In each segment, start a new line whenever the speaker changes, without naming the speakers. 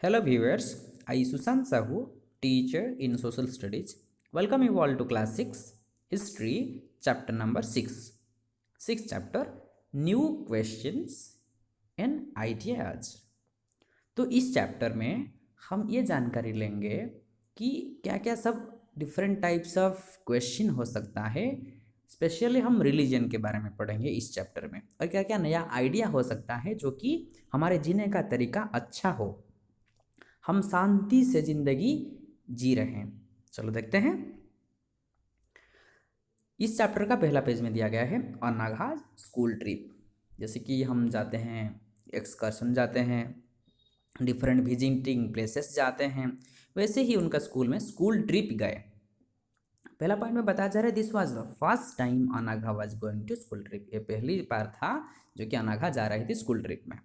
Hello viewers, I Susan Sahu, teacher in social studies. Welcome you all to class 6, history, chapter number 6. Sixth chapter, new questions and ideas. तो इस chapter में हम ये जानकारी लेंगे कि क्या क्या सब डिफरेंट टाइप्स ऑफ क्वेश्चन हो सकता है। स्पेशली हम रिलीजन के बारे में पढ़ेंगे इस चैप्टर में, और क्या क्या नया आइडिया हो सकता है जो कि हमारे जीने का तरीका अच्छा हो, हम शांति से जिंदगी जी रहे हैं। चलो देखते हैं। इस चैप्टर का पहला पेज में दिया गया है अनाघा स्कूल ट्रिप। जैसे कि हम जाते हैं, एक्सकर्शन जाते हैं, डिफरेंट विजिटिंग प्लेसेस जाते हैं, वैसे ही उनका स्कूल में स्कूल ट्रिप गए। पहला पॉइंट में बताया जा रहा है this was the first time Anagha was going to school trip. ये पहली बार था जो कि अनाघा जा रही थी स्कूल ट्रिप में।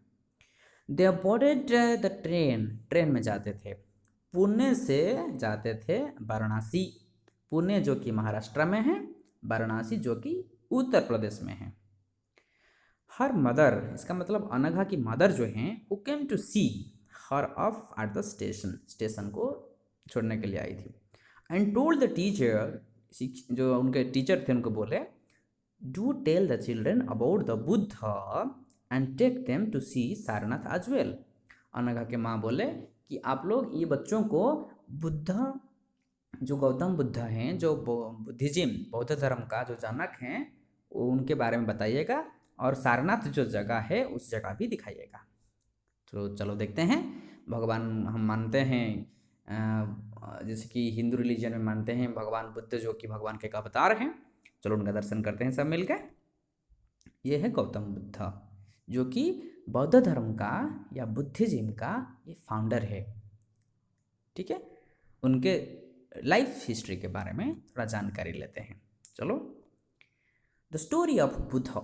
दे बोर्डेड द ट्रेन में जाते थे, पुणे से जाते थे वाराणसी। पुणे जो कि महाराष्ट्र में है, वाराणसी जो कि उत्तर प्रदेश में है। हर मदर, इसका मतलब अनघा की मदर जो हैं वो came to see her off at the station, station को छोड़ने के लिए आई थी। एंड टोल्ड द टीचर, जो उनके टीचर थे उनको बोले, do tell the children about the Buddha and take them to see Sarnath as well. Anagha के माँ बोले कि आप लोग ये बच्चों को बुद्ध, जो गौतम बुद्ध हैं, जो बुद्धिज्म बौद्ध धर्म का जो जनक हैं, उनके बारे में बताइएगा, और सारनाथ जो जगह है उस जगह भी दिखाइएगा। तो चलो देखते हैं। भगवान हम मानते हैं, जैसे कि हिंदू रिलीजन में मानते हैं भगवान बुद्ध जो कि भगवान के एक अवतार हैं। चलो उनका दर्शन करते हैं सब मिलकर। ये है गौतम बुद्ध जो कि बौद्ध धर्म का या बुद्धिज्म का ये फाउंडर है। ठीक है, उनके लाइफ हिस्ट्री के बारे में थोड़ा जानकारी लेते हैं। चलो, द स्टोरी ऑफ बुद्ध,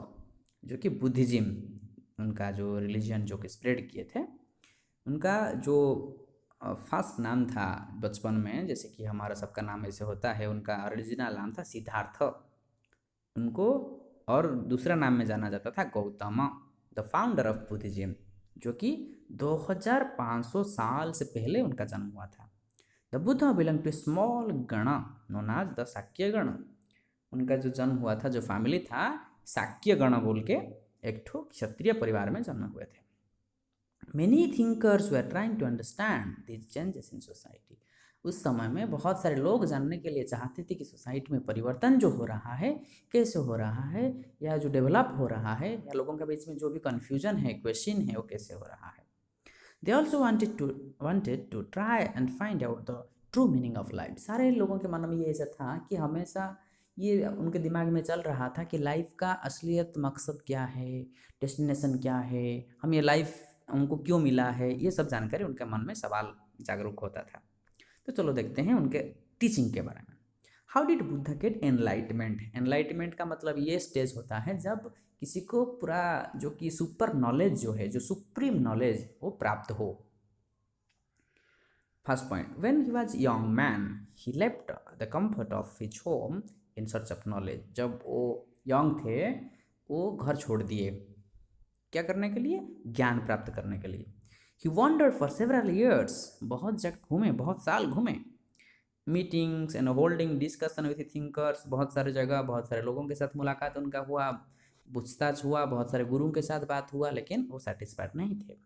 जो कि बुद्धिज्म उनका जो रिलीजन जो कि स्प्रेड किए थे, उनका जो फर्स्ट नाम था बचपन में, जैसे कि हमारा सबका नाम ऐसे होता है, उनका ओरिजिनल नाम था सिद्धार्थ उनको, और दूसरा नाम में जाना जाता था Gautam, the founder of Buddhism, जो कि 2500 साल से पहले उनका जन्म हुआ था। The Buddha belong to small gana known as the Shakya gana. उनका जो जन्म हुआ था, जो फैमिली था, शाक्य गण बोल के एक ठो क्षत्रिय परिवार में जन्म हुए थे। Many thinkers were trying to understand this changes in society. उस समय में बहुत सारे लोग जानने के लिए चाहते थे कि सोसाइटी में परिवर्तन जो हो रहा है कैसे हो रहा है, या जो डेवलप हो रहा है, या लोगों के बीच में जो भी कन्फ्यूजन है, क्वेश्चन है, वो कैसे हो रहा है। They also wanted to try and find out the true meaning of life। सारे लोगों के मन में ये ऐसा था कि हमेशा ये उनके दिमाग में चल रहा था कि लाइफ का असलियत मकसद क्या है, डेस्टिनेशन क्या है, हम ये लाइफ हमको क्यों मिला है, ये सब जानकारी उनके मन में सवाल जागरूक होता था। तो चलो देखते हैं उनके टीचिंग के बारे में। How did Buddha get enlightenment. Enlightenment का मतलब ये स्टेज होता है जब किसी को पूरा जो कि सुपर नॉलेज जो है, जो सुप्रीम नॉलेज वो प्राप्त हो। First point, when he was young man he left the comfort of his home in search of knowledge. जब वो यंग थे वो घर छोड़ दिए, क्या करने के लिए, ज्ञान प्राप्त करने के लिए। ही वॉन्डर्ड फॉर सेवरल ईयर्स, बहुत जगह घूमे, बहुत साल घूमे। Meetings and holding discussion with thinkers, बहुत सारे जगह बहुत सारे लोगों के साथ मुलाकात उनका हुआ, पूछताछ हुआ, बहुत सारे गुरुओं के साथ बात हुआ, लेकिन वो सेटिस्फाइड नहीं थे।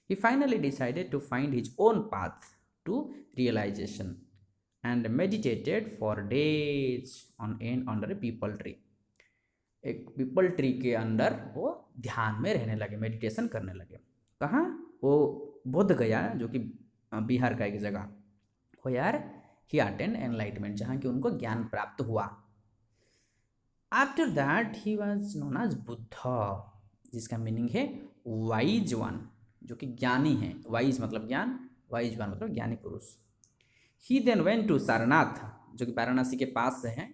He finally decided to find his own path to realisation and meditated for days on end under a peepal tree. एक पीपल ट्री के अंदर वो ध्यान में रहने लगे, मेडिटेशन करने लगे। कहाँ, वो बोध गया जो कि बिहार का एक जगह हो यार। ही अटेंड एनलाइटमेंट, जहाँ कि उनको ज्ञान प्राप्त हुआ। After that he was known as Buddha, जिसका मीनिंग है वाइज वन, जो कि ज्ञानी है। वाइज मतलब ज्ञान, वाइज वन मतलब ज्ञानी पुरुष। ही देन वेंट टू सारनाथ, जो कि वाराणसी के पास से है,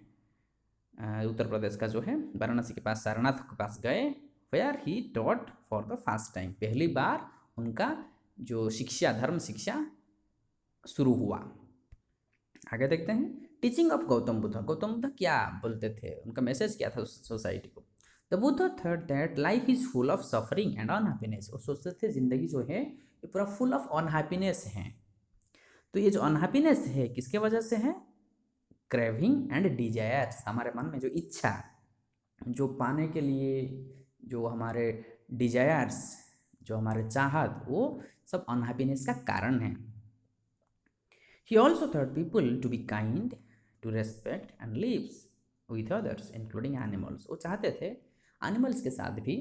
उत्तर प्रदेश का जो है वाराणसी के पास, सारनाथ के पास गए। Where he taught for the first time, पहली बार उनका जो शिक्षा, धर्म शिक्षा शुरू हुआ। आगे देखते हैं टीचिंग ऑफ गौतम बुद्ध। गौतम बुद्ध क्या बोलते थे, उनका मैसेज क्या था सोसाइटी को। The Buddha thought that life is full of suffering and unhappiness. वो सोचते थे जिंदगी जो है ये पूरा फुल ऑफ अनहैप्पीनेस है। तो ये जो अनहैप्पीनेस है किसके वजह से है? क्रेविंग एंड डिजायर्स, हमारे मन में जो इच्छा, जो पाने के लिए जो हमारे डिजायर्स, जो हमारे चाहत, वो सब अनहैप्पीनेस का कारण है। He also taught people to be kind, to respect and live with others, including animals. वो चाहते थे एनिमल्स के साथ भी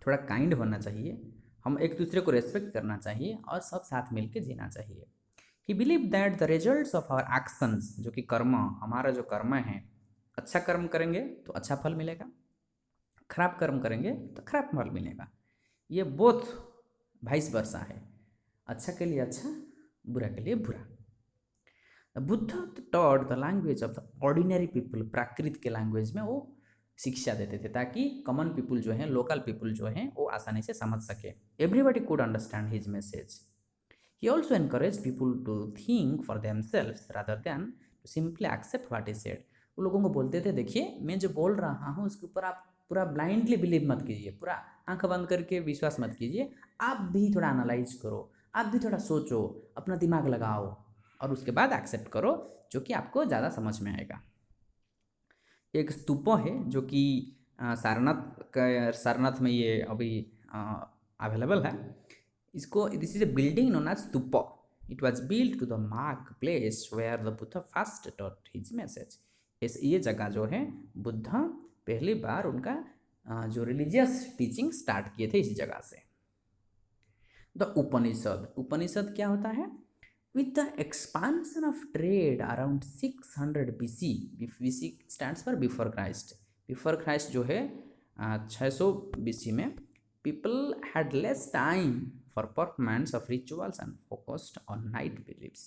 थोड़ा काइंड होना चाहिए, हम एक दूसरे को रेस्पेक्ट करना चाहिए और सब साथ मिलके जीना चाहिए। He believed that the results of our actions, जो कि कर्म, हमारा जो कर्म है, अच्छा कर्म करेंगे तो अच्छा फल मिलेगा, खराब कर्म करेंगे तो खराब फल मिलेगा। ये बोथ वाइस वर्सा है, अच्छा के लिए अच्छा, बुरा के लिए बुरा। Buddha taught the language of the ordinary people, Prakrit के लैंग्वेज में वो शिक्षा देते थे ताकि कॉमन पीपल जो हैं, लोकल पीपल जो हैं, वो आसानी से समझ सके। Everybody could understand his message. He also encourage people to think for themselves rather than to simply accept what is said. वो लोगों को बोलते थे, देखिए मैं जो बोल रहा हूँ उसके ऊपर आप पूरा ब्लाइंडली बिलीव मत कीजिए, पूरा आंख बंद करके विश्वास मत कीजिए, आप भी थोड़ा एनालाइज करो, आप भी थोड़ा सोचो, अपना दिमाग लगाओ और उसके बाद एक्सेप्ट करो, जो कि आपको ज़्यादा समझ में आएगा। एक स्तूपों है जो कि सारनाथ में ये अभी अवेलेबल है। इसको, this is a building known as stupa. It was built to the mark place where the Buddha first taught his message. ये जगह जो है, बुद्ध पहली बार उनका जो रिलीजियस टीचिंग स्टार्ट किए थे इसी जगह से। द उपनिषद, उपनिषद क्या होता है? With the expansion of trade around 600 BC, BC stands for before Christ, before Christ जो है 600 BC में, people had less time for performance of rituals and focused on right beliefs.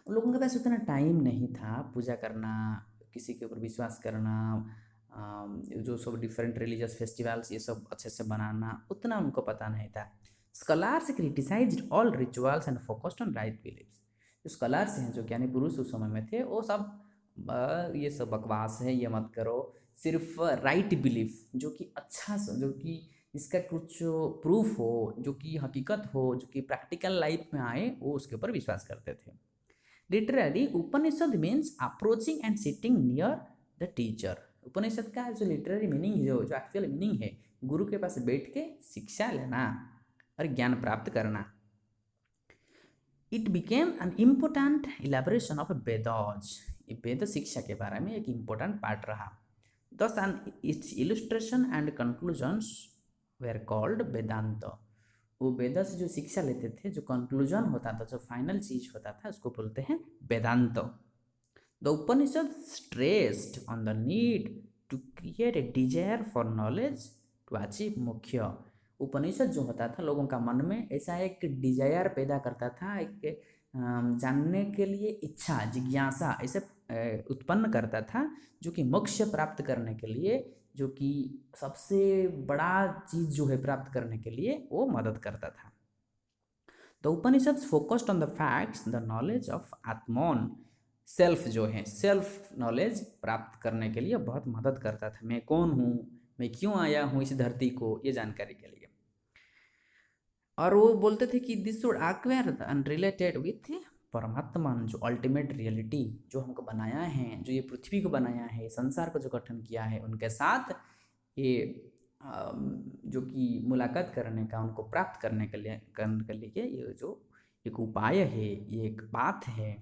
उन लोगों के पास उतना टाइम नहीं था पूजा करना, किसी के ऊपर विश्वास करना, जो सब डिफरेंट रिलीजियस फेस्टिवल्स ये सब अच्छे से बनाना, उतना उनको पता नहीं था। Scholars criticized all rituals and focused on right beliefs. जो स्कॉलर्स हैं, जो ज्ञानी पुरुष उस समय में थे, वो सब ये सब बकवास है, ये मत करो, सिर्फ राइट बिलीफ, जो कि अच्छा, जो कि इसका कुछ प्रूफ हो, जो कि हकीकत हो, जो कि प्रैक्टिकल लाइफ में आए, वो उसके ऊपर विश्वास करते थे। Literally Upanishad means approaching and sitting near the teacher. Upanishad का जो लिटरेरी मीनिंग है, जो एक्चुअल मीनिंग है, गुरु के पास बैठ के शिक्षा लेना और ज्ञान प्राप्त करना। It became an important elaboration of Vedas. Veda शिक्षा के बारे में एक इम्पोर्टेंट पार्ट रहा। Thus an its illustration and conclusions were called Vedanta. वो वेद से जो शिक्षा लेते थे, जो कंक्लूजन होता था, जो फाइनल चीज होता था, उसको बोलते हैं Vedanta. The Upanishad stressed on the need to create a desire for knowledge to achieve मुख्य। उपनिषद जो होता था, लोगों का मन में ऐसा एक डिजायर पैदा करता था, एक जानने के लिए इच्छा, जिज्ञासा ऐसे उत्पन्न करता था, जो कि मोक्ष प्राप्त करने के लिए, जो कि सबसे बड़ा चीज जो है प्राप्त करने के लिए, वो मदद करता था। The Upanishad focused on the facts, the knowledge of Atman, self जो है, सेल्फ नॉलेज प्राप्त करने के लिए बहुत मदद करता था। मैं कौन हूँ, मैं क्यों आया हूँ इस धरती को, ये जानकारी के लिए। और वो बोलते थे कि this should acquire and related with परमात्मा, जो अल्टीमेट रियलिटी, जो हमको बनाया है, जो ये पृथ्वी को बनाया है, संसार को जो गठन किया है, उनके साथ ये जो कि मुलाकात करने का, उनको प्राप्त करने के लिए ये जो एक उपाय है, ये एक बात है।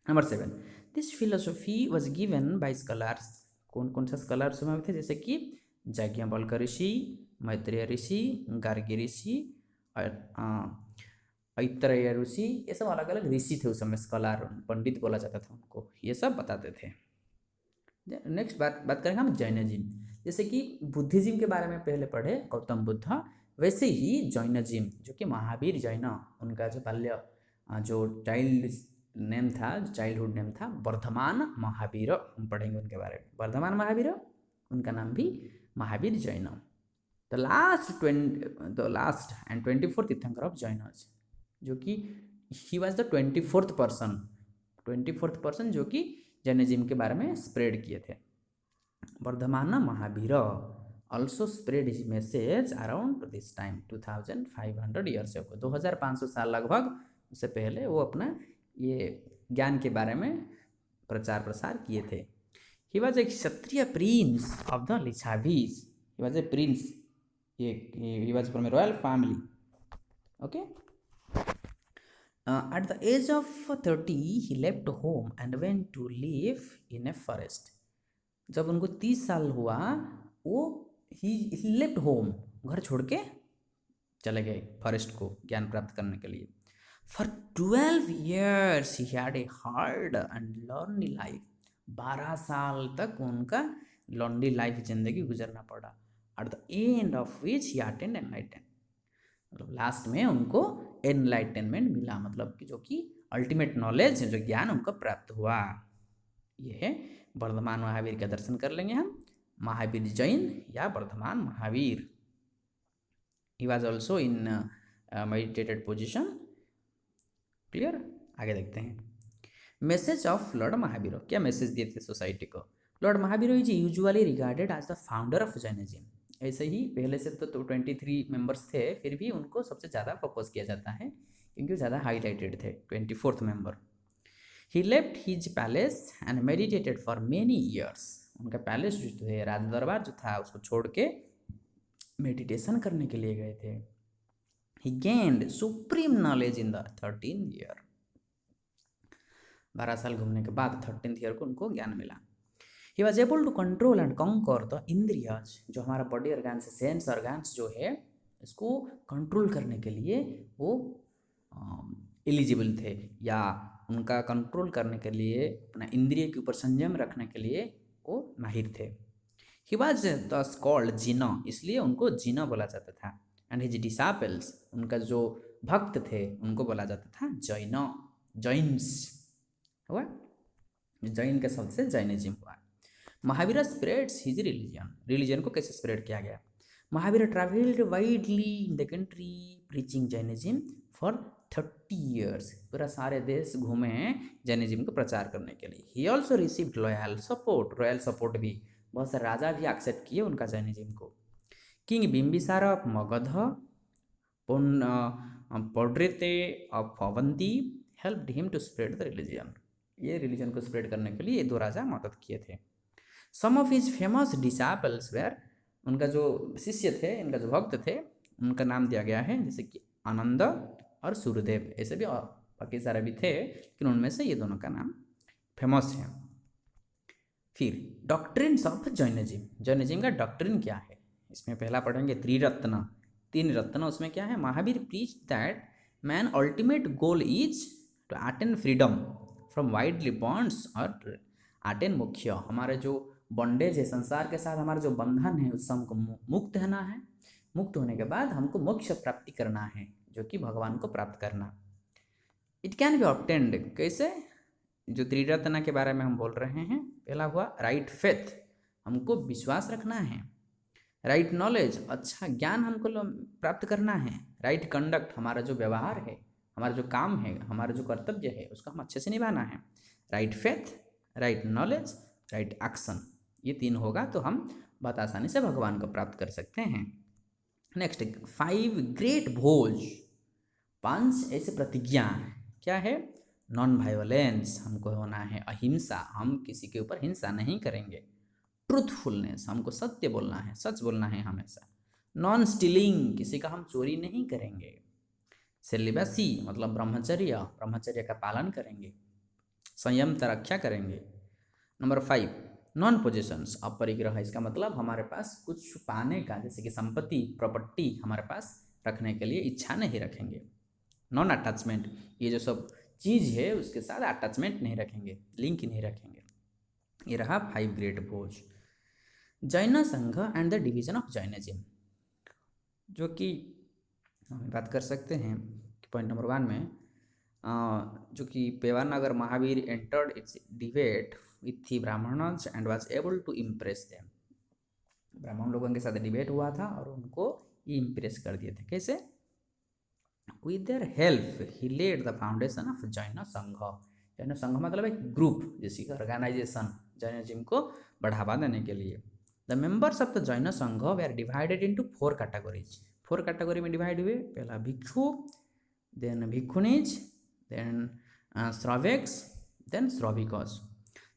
Number 7, this philosophy was given by scholars. कौन कौन सा स्कॉलर्स में थे? जैसे कि याज्ञवल्क्य ऋषि, मैत्रेय ऋषि, गार्गी ऋषि, ऐतरेय ऋषि, ये सब अलग अलग ऋषि थे उस समय, स्कॉलर, पंडित बोला जाता था उनको, ये सब बताते थे। नेक्स्ट बात करेंगे हम जैनिज्म। जैसे कि बुद्धिज्म के बारे में पहले पढ़े गौतम बुद्ध, वैसे ही जैनिज्म, जो कि महावीर जैन, उनका जो बाल्य जो चाइल्ड नेम था, चाइल्डहुड नेम था वर्धमान महावीर, हम पढ़ेंगे उनके बारे में। वर्धमान महावीर, उनका नाम भी Mahavir Jain. The last and 24th तीर्थंकर ऑफ जैनस, जो कि he was the 24th person जो कि जैनिज्म के बारे में स्प्रेड किए थे। Vardhaman Mahavir also spread his message around this time 2500 years ago, 2500 साल लगभग उससे पहले वो अपना ये ज्ञान के बारे में प्रचार प्रसार किए थे। He was a Kshatriya prince of the Licchavis, he was a prince, he was from a royal family. Okay. At the age of 30 he left home and went to live in a forest. जब उनको 30 साल हुआ वो he left home, घर छोड़ के चले गए फॉरेस्ट को ज्ञान प्राप्त करने के लिए। For 12 years he had a hard and lonely life. 12 साल तक उनका लॉन्ली लाइफ जिंदगी गुजरना पड़ा। At the end of which he attained enlightenment, मतलब लास्ट में उनको एनलाइटनमेंट मिला, मतलब कि जो कि अल्टीमेट नॉलेज जो ज्ञान उनको प्राप्त हुआ। ये है वर्धमान महावीर का दर्शन कर लेंगे हम, महावीर जैन या Vardhaman Mahavir. He was also in meditated position. Clear, आगे देखते हैं। मैसेज ऑफ लॉर्ड महावीर, क्या मैसेज दिए थे सोसाइटी को? Lord Mahavir is usually regarded as the founder of Jainism. ऐसे ही पहले से तो 23 मेंबर्स थे, फिर भी उनको सबसे ज़्यादा फोकस किया जाता है क्योंकि वो ज़्यादा हाईलाइटेड थे। 24th member. He left his palace and meditated for many years. उनका पैलेस जो थे, राज दरबार जो था, उसको छोड़ के मेडिटेशन करने के लिए गए थे। He gained supreme knowledge in the 13th year. 12 साल घूमने के बाद 13th ईयर को उनको ज्ञान मिला। He was able to control and conquer the इंद्रियाज, जो हमारा बॉडी ऑर्गन से सेंस ऑर्गन्स जो है इसको कंट्रोल करने के लिए वो एलिजिबल थे, या उनका कंट्रोल करने के लिए अपना इंद्रिय के ऊपर संयम रखने के लिए वो माहिर थे। He was thus called जिना, इसलिए उनको जिना बोला जाता था। एंड हिज डिसाइपल्स, उनका जो भक्त थे उनको बोला जाता था जैन, जैन्स हुआ, जैन के शब्द से जैनिज्म हुआ। Mahavir spreads his religion, religion को कैसे स्प्रेड किया गया? Mahavir travelled widely in the country preaching Jainism for 30 years, पूरा सारे देश घूमे जैनिज्म को प्रचार करने के लिए। He also received loyal support, royal support भी, बहुत सारे राजा भी एक्सेप्ट किए उनका जैनिज्म को। King Bimbisara of Magadha, Pradyota of Avanti helped him to spread the religion, ये रिलीजन को स्प्रेड करने के लिए ये 2 राजा मदद किए थे। Some of his famous disciples were, उनका जो शिष्य थे, इनका जो भक्त थे, उनका नाम दिया गया है जैसे कि आनंद और सूर्यदेव, ऐसे भी बाकी सारे भी थे, लेकिन उनमें से ये दोनों का नाम फेमस है। फिर डॉक्ट्रिन्स ऑफ जैनिज्म, जैनिज्म का डॉक्ट्रिन क्या है? इसमें पहला पढ़ेंगे त्रिरत्न, 3 रत्न। उसमें क्या है? Mahavir preach that man ultimate goal is to attain freedom from widely bonds और अटेन मोक्ष, हमारे जो बॉन्डेज है संसार के साथ, हमारा जो बंधन है उससे हमको मुक्त होना है। मुक्त होने के बाद हमको मोक्ष प्राप्ति करना है, जो कि भगवान को प्राप्त करना। इट कैन बी ऑब्टेन्ड, कैसे? जो त्रिरत्न के बारे में हम बोल रहे हैं, पहला हुआ राइट फेथ, हमको विश्वास रखना है। राइट नॉलेज, अच्छा ज्ञान हमको प्राप्त करना है। राइट कंडक्ट, हमारा जो व्यवहार है, हमारा जो काम है, हमारा जो कर्तव्य है, उसको हम अच्छे से निभाना है। Right faith, right knowledge, right action, ये 3 होगा तो हम बहुत आसानी से भगवान को प्राप्त कर सकते हैं। नेक्स्ट 5 ग्रेट भोज, 5 ऐसे प्रतिज्ञा, क्या है? नॉन वायलेंस, हमको होना है अहिंसा, हम किसी के ऊपर हिंसा नहीं करेंगे। ट्रूथफुलनेस, हमको सत्य बोलना है, सच बोलना है हमेशा। नॉन स्टीलिंग, किसी का हम चोरी नहीं करेंगे। सेलिबेसी मतलब ब्रह्मचर्य, ब्रह्मचर्य का पालन करेंगे। संयम रक्षा करेंगे। नंबर 5 नॉन पोजेशंस, अपरिग्रह, इसका मतलब हमारे पास कुछ पाने का, जैसे कि संपत्ति, प्रॉपर्टी हमारे पास रखने के लिए इच्छा नहीं रखेंगे। नॉन अटैचमेंट, ये जो सब चीज़ है उसके साथ अटैचमेंट नहीं रखेंगे, लिंक नहीं रखेंगे। ये रहा 5 ग्रेट भोज। जैन संघ and the division of Jainism, जो कि हम बात कर सकते हैं पॉइंट नंबर 1 में, जो कि Pavanagar Mahavira entered its debate with the Brahmins and was able to impress them, ब्राह्मण लोगों के साथ डिबेट हुआ था और उनको ये इम्प्रेस कर दिए थे। कैसे? With their help he laid the foundation of Jain Sangh. Jain संघ मतलब एक ग्रुप, जैसे ऑर्गेनाइजेशन, जैनिज्म को बढ़ावा देने के लिए। The members of the Jain sangha were divided into 4 categories. 4 category में डिवाइड हुए। पहला भिक्षु, then bhikshunis, then shravakas, then shravikas.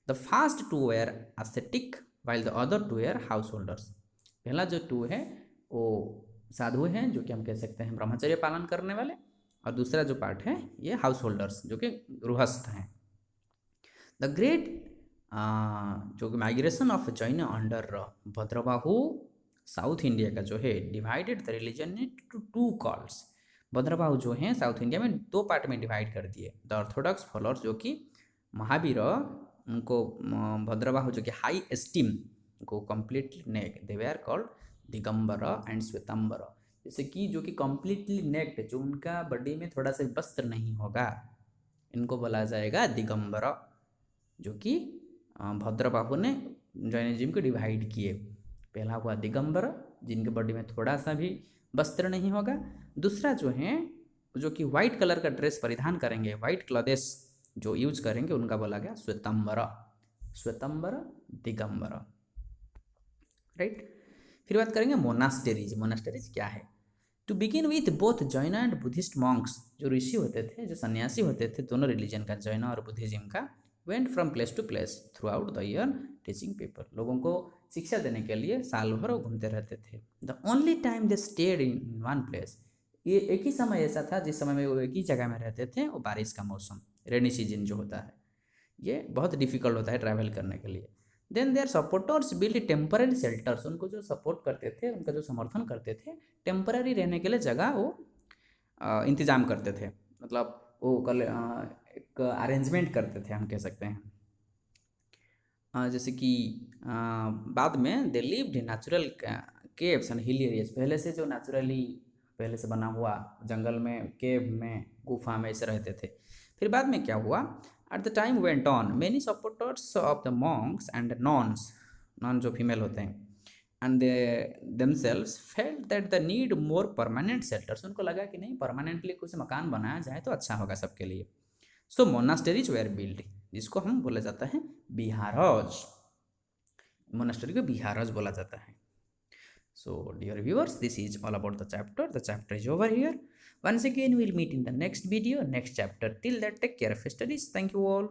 The first 2 were ascetic while the other 2 were householders. पहला जो 2 है वो साधु हैं, जो कि हम कह सकते हैं ब्रह्मचर्य पालन करने वाले, और दूसरा जो पार्ट है ये हाउस होल्डर्स, जो कि गृहस्थ हैं। द ग्रेट जो migration of Jain under Bhadrabahu south India का जो है divided the religion into 2 calls. Bhadrabahu जो हैं साउथ इंडिया में 2 पार्ट में डिवाइड कर दिए। द ऑर्थोडॉक्स फॉलोअर्स, जो कि महावीर, उनको भद्रबाहु जो कि हाई एस्टीम को completely naked, they way are called Digambar and Shwetambar. जैसे कि जो कि कम्प्लीटली नेक्ड, जो उनका बॉडी में थोड़ा सा वस्त्र नहीं होगा, इनको बोला जाएगा दिगंबर, जो कि भद्रबाहु ने जैनिज्म को डिवाइड किए। पहला हुआ दिगंबर, जिनके बॉडी में थोड़ा सा भी वस्त्र नहीं होगा। दूसरा जो है जो कि वाइट कलर का ड्रेस परिधान करेंगे, वाइट क्लॉथेस जो यूज करेंगे, उनका बोला गया श्वेतांबर, श्वेतांबर, दिगंबर, राइट। फिर बात करेंगे मोनास्टेरीज। मोनास्टेरीज क्या है? To begin with both Jain and Buddhist monks, जो ऋषि होते थे, जो सन्यासी होते थे, दोनों रिलीजन का, जैन और बुद्धिज्म का, went from place to place throughout the year teaching people. लोगों को शिक्षा देने के लिए साल भर वो घूमते रहते थे। The only time they stayed in one place, ये एक ही समय ऐसा था जिस समय में वो एक ही जगह में रहते थे, वो बारिश का मौसम, रेनी सीजन जो होता है, ये बहुत डिफिकल्ट होता है ट्रैवल करने के लिए। Then their supporters build temporary shelters, उनको जो सपोर्ट करते थे, उनका जो समर्थन करते थे, टेम्पररी रहने के लिए जगह वो इंतज़ाम करते थे, मतलब वो एक अरेंजमेंट करते थे, हम कह सकते हैं। जैसे कि बाद में they lived in natural caves and hill areas, पहले से जो नेचुरली पहले से बना हुआ जंगल में, केव में, गुफा में ऐसे रहते थे। फिर बाद में क्या हुआ? At the time went on many supporters of the monks and nuns, nun जो फीमेल होते हैं, and they themselves felt that the need more permanent shelters, उनको लगा कि नहीं, परमानेंटली कुछ मकान बनाया जाए तो अच्छा होगा सबके लिए। सो मोनास्टेरीज वेर बिल्ड, जिसको हम बोला जाता है बिहारज, मोनास्टेरी को बिहारज बोला जाता है। So dear viewers, this is all about the chapter. The chapter is over here. Once again, we'll meet in the next video, next chapter. Till that, take care of your studies. Thank you all.